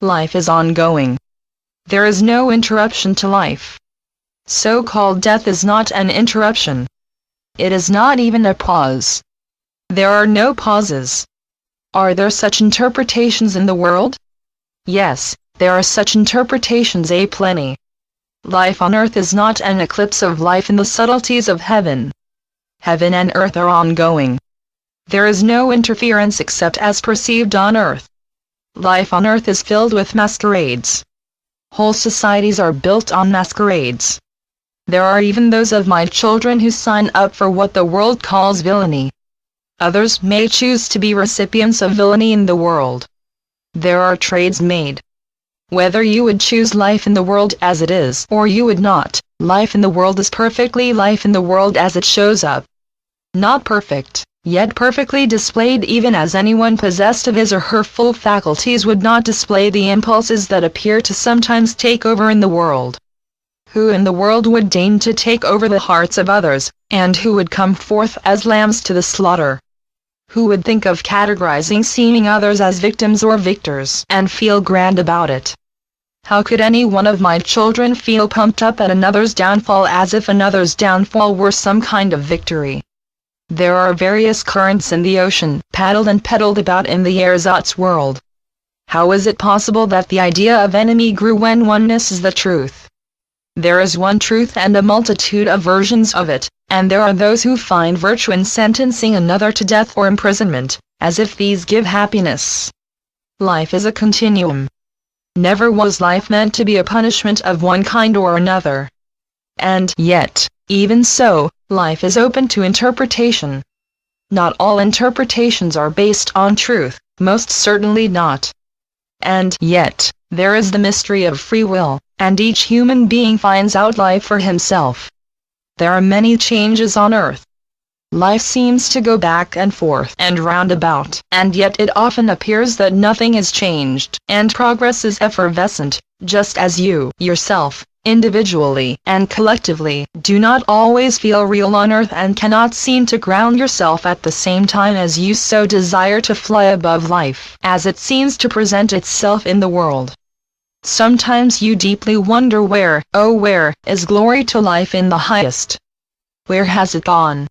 Life is ongoing. There is no interruption to life. So-called death is not an interruption. It is not even a pause. There are no pauses. Are there such interpretations in the world? Yes, there are such interpretations aplenty. Life on earth is not an eclipse of life in the subtleties of heaven. Heaven and earth are ongoing. There is no interference except as perceived on earth. Life on earth is filled with masquerades. Whole societies are built on masquerades. There are even those of my children who sign up for what the world calls villainy. Others may choose to be recipients of villainy in the world. There are trades made. Whether you would choose life in the world as it is or you would not, life in the world is perfectly life in the world as it shows up. Not perfect, yet perfectly displayed, even as anyone possessed of his or her full faculties would not display the impulses that appear to sometimes take over in the world. Who in the world would deign to take over the hearts of others, and who would come forth as lambs to the slaughter? Who would think of categorizing seeming others as victims or victors, and feel grand about it? How could any one of my children feel pumped up at another's downfall as if another's downfall were some kind of victory? There are various currents in the ocean, paddled and pedaled about in the ersatz world. How is it possible that the idea of enemy grew when oneness is the truth? There is one truth and a multitude of versions of it, and there are those who find virtue in sentencing another to death or imprisonment, as if these give happiness. Life is a continuum. Never was life meant to be a punishment of one kind or another. And yet, even so, life is open to interpretation. Not all interpretations are based on truth, most certainly not. And yet, there is the mystery of free will, and each human being finds out life for himself. There are many changes on earth. Life seems to go back and forth and round about, and yet it often appears that nothing has changed, and progress is effervescent, just as you, yourself, individually and collectively, do not always feel real on earth and cannot seem to ground yourself at the same time as you so desire to fly above life, as it seems to present itself in the world. Sometimes you deeply wonder where, oh where, is glory to life in the highest? Where has it gone?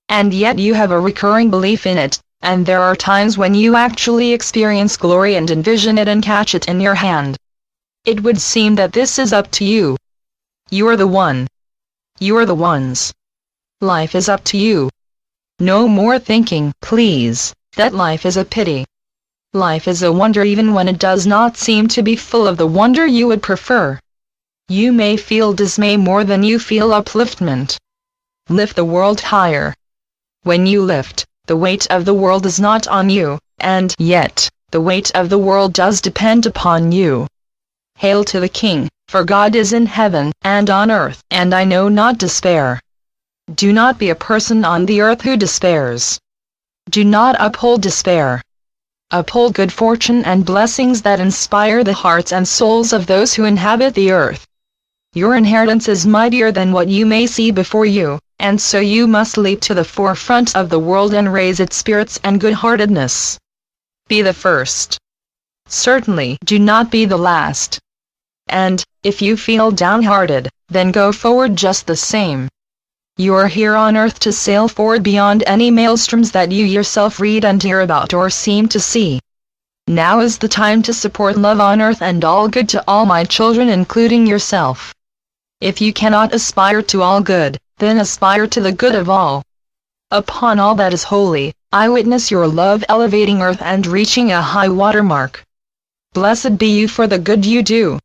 And yet you have a recurring belief in it, and there are times when you actually experience glory and envision it and catch it in your hand. It would seem that this is up to you. You are the one. You are the ones. Life is up to you. No more thinking, please, that life is a pity. Life is a wonder even when it does not seem to be full of the wonder you would prefer. You may feel dismay more than you feel upliftment. Lift the world higher. When you lift, the weight of the world is not on you, and yet, the weight of the world does depend upon you. Hail to the King, for God is in heaven, and on earth, and I know not despair. Do not be a person on the earth who despairs. Do not uphold despair. Uphold good fortune and blessings that inspire the hearts and souls of those who inhabit the earth. Your inheritance is mightier than what you may see before you, and so you must leap to the forefront of the world and raise its spirits and good-heartedness. Be the first. Certainly, do not be the last. And, if you feel downhearted, then go forward just the same. You are here on earth to sail forward beyond any maelstroms that you yourself read and hear about or seem to see. Now is the time to support love on earth and all good to all my children, including yourself. If you cannot aspire to all good, then aspire to the good of all. Upon all that is holy, I witness your love elevating earth and reaching a high water mark. Blessed be you for the good you do.